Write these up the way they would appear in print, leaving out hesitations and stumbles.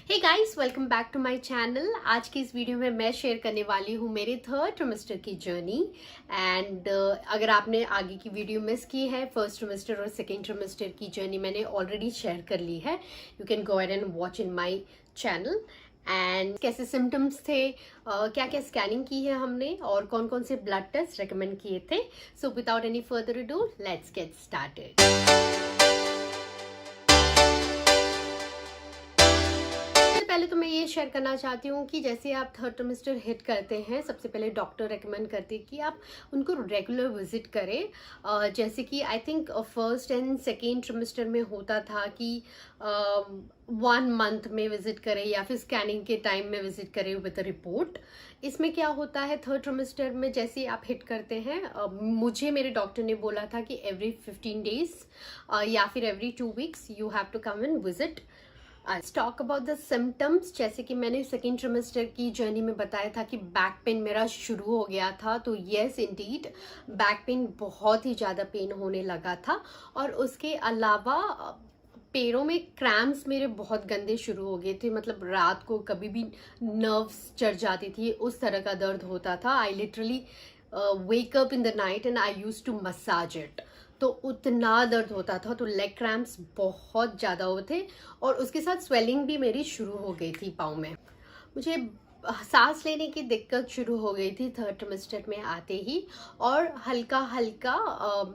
Hey guys, welcome back to my channel. आज की इस वीडियो में मैं शेयर करने वाली हूँ मेरे थर्ड ट्रिमेस्टर की जर्नी। एंड अगर आपने आगे की वीडियो मिस की है, फर्स्ट ट्रिमेस्टर और सेकेंड ट्रिमेस्टर की जर्नी मैंने ऑलरेडी शेयर कर ली है। You can go ahead and watch in my channel. And कैसे सिम्टम्स थे, क्या क्या स्कैनिंग की है हमने और कौन कौन से ब्लड टेस्ट रेकमेंड किए थे। So without any further ado, let's get started. पहले तो मैं ये शेयर करना चाहती हूँ कि जैसे आप थर्ड ट्रिमेस्टर हिट करते हैं, सबसे पहले डॉक्टर रेकमेंड करते हैं कि आप उनको रेगुलर विजिट करें। जैसे कि I think first and second trimester में होता था कि 1 मंथ में विजिट करें या फिर स्कैनिंग के टाइम में विजिट करें विद रिपोर्ट। इसमें क्या होता है, थर्ड ट्रिमेस्टर में जैसे आप हिट करते हैं, मुझे मेरे डॉक्टर ने बोला था कि एवरी 15 डेज या फिर every 2 weeks you have to come and visit. Talk about the symptoms. जैसे कि मैंने सेकेंड ट्रिमेस्टर की जर्नी में बताया था कि बैक पेन मेरा शुरू हो गया था, तो येस इंडीड बैक पेन बहुत ही ज़्यादा पेन होने लगा था। और उसके अलावा पैरों में क्रैम्प्स मेरे बहुत गंदे शुरू हो गए थे। मतलब रात को कभी भी नर्व्स चढ़ जाती थी, उस तरह का दर्द होता था। I literally wake up in the night and I use to massage it, तो उतना दर्द होता था। तो लेग क्रैम्प्स बहुत ज़्यादा होते और उसके साथ स्वेलिंग भी मेरी शुरू हो गई थी पाँव में। मुझे सांस लेने की दिक्कत शुरू हो गई थी थर्ड ट्रिमेस्टर में आते ही, और हल्का हल्का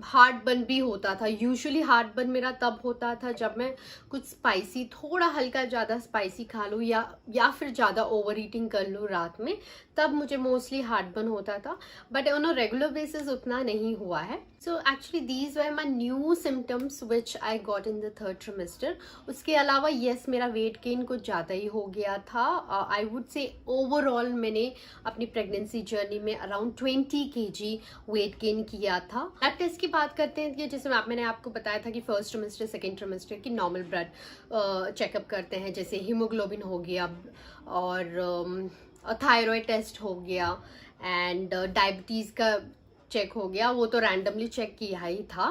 हार्ट बर्न भी होता था। यूजुअली हार्ट बर्न मेरा तब होता था जब मैं कुछ स्पाइसी, थोड़ा हल्का ज़्यादा स्पाइसी खा लूँ या फिर ज़्यादा ओवर ईटिंग कर लूँ रात में, तब मुझे मोस्टली हार्ट बर्न होता था। But on a regular basis उतना नहीं हुआ है। So actually these were my new symptoms which I got in the third trimester. उसके अलावा येस, मेरा वेट गेन कुछ ज़्यादा ही हो गया था। आई वुड से ओवरऑल मैंने अपनी प्रेगनेंसी जर्नी में अराउंड 20 kg वेट गेन किया था। ब्लड टेस्ट की बात करते हैं कि जैसे मैंने आपको बताया था कि फर्स्ट ट्रिमेस्टर सेकेंड ट्रिमेस्टर की नॉर्मल ब्लड चेकअप करते हैं, जैसे हीमोग्लोबिन हो गया और थायराइड टेस्ट हो गया एंड डायबिटीज़ का चेक हो गया। वो तो रैंडमली चेक किया ही था,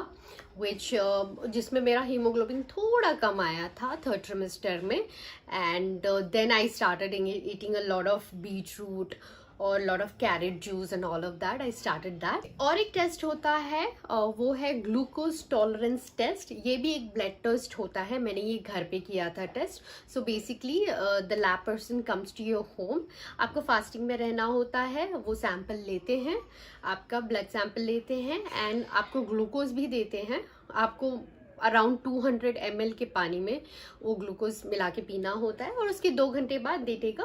जिसमें मेरा हीमोग्लोबिन थोड़ा कम आया था थर्ड ट्रिमेस्टर में। And then I started eating a lot of beetroot और lot of carrot juice and all of that. I started that. और एक टेस्ट होता है, वो है ग्लूकोज टॉलरेंस टेस्ट। ये भी एक ब्लड टेस्ट होता है, मैंने ये घर पे किया था test. So basically the lab person comes to your home, आपको फास्टिंग में रहना होता है, वो सैंपल लेते हैं, आपका ब्लड सैंपल लेते हैं एंड आपको ग्लूकोज भी देते हैं। आपको अराउंड 200 ml के पानी में वो ग्लूकोज मिला के पीना होता है और उसके 2 घंटे बाद they take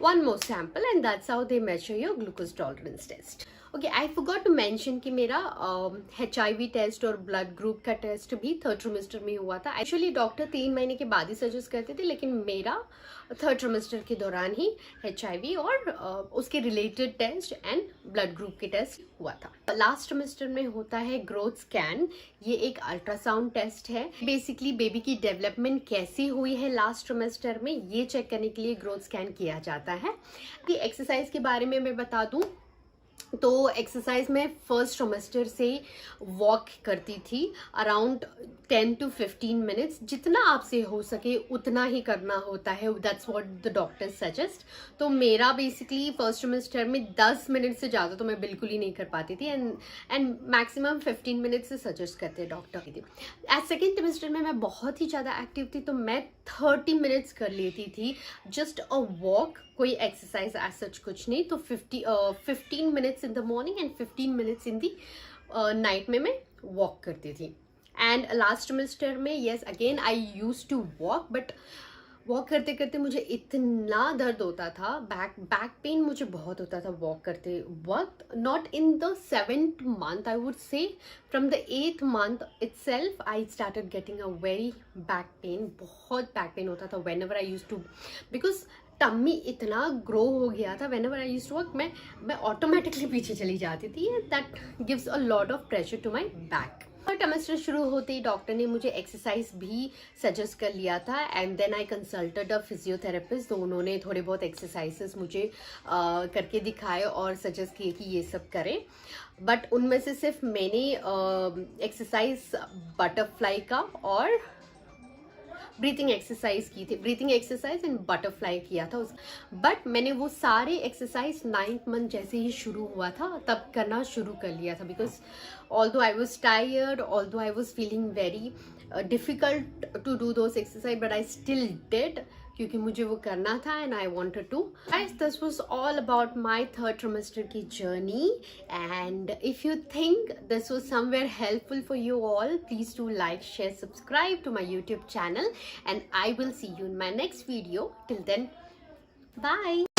one more sample and that's how they measure your glucose tolerance test. Okay, I forgot to mention कि मेरा HIV टेस्ट और ब्लड ग्रुप का टेस्ट भी थर्ड ट्रिमेस्टर में हुआ था। एक्चुअली डॉक्टर 3 महीने के बाद ही सजेस्ट करते थे, लेकिन मेरा थर्ड ट्रिमेस्टर के दौरान ही HIV और उसके related test and blood group के टेस्ट हुआ था। लास्ट ट्रिमेस्टर में होता है ग्रोथ स्कैन। ये एक अल्ट्रासाउंड टेस्ट है। बेसिकली बेबी की डेवलपमेंट कैसी हुई है लास्ट ट्रिमेस्टर में, ये चेक करने के लिए ग्रोथ स्कैन किया जाता है। कि एक्सरसाइज के बारे में मैं बता दूं तो एक्सरसाइज में फर्स्ट ट्रिमेस्टर से वॉक करती थी अराउंड 10 to 15 मिनट्स। जितना आपसे हो सके उतना ही करना होता है, that's what the doctor suggest. तो मेरा बेसिकली फर्स्ट ट्रिमेस्टर में 10 मिनट से ज़्यादा तो मैं बिल्कुल ही नहीं कर पाती थी एंड मैक्सिमम 15 मिनट से सजेस्ट करते डॉक्टर की थी। एज सेकेंड ट्रिमेस्टर में मैं बहुत ही ज़्यादा एक्टिव थी, तो मैं 30 मिनट्स कर लेती थी, जस्ट अ वॉक, कोई एक्सरसाइज एज सच कुछ नहीं। तो 15 minutes in the morning and 15 minutes in the night में मैं वॉक करती थी। एंड लास्ट ट्रिमेस्टर में yes again I use to walk, but walk करते करते मुझे इतना दर्द होता था, बैक पेन मुझे बहुत होता था वॉक करते वक्त। Not in the 7th month, I would say from the 8th month itself I started getting a very back pain. बहुत बैक पेन होता था whenever I use to, because tummy इतना ग्रो हो गया था। Whenever I use to work, मैं automatically पीछे चली जाती थी। That gives a lot of pressure to my back. और ट्रिमेस्टर शुरू होते ही डॉक्टर ने मुझे एक्सरसाइज भी सजेस्ट कर लिया था and then I consulted a physiotherapist. तो उन्होंने थोड़े बहुत एक्सरसाइजेस मुझे करके दिखाए और सजेस्ट किए कि ये सब करें। बट उनमें से सिर्फ मैंने एक्सरसाइज बटरफ्लाई का और ब्रीथिंग एक्सरसाइज की थी, ब्रीथिंग एक्सरसाइज एंड बटरफ्लाई किया था उस, बट मैंने वो सारे एक्सरसाइज 9th मंथ जैसे ही शुरू हुआ था तब करना शुरू कर लिया था, because although I was tired, although I was feeling very difficult to do those exercise, but I still did, क्योंकि मुझे वो करना था and I wanted to. Guys, this was all about my third trimester की journey, and if you think this was somewhere helpful for you all, please do like, share, subscribe to my YouTube channel, and I will see you in my next video. Till then, bye.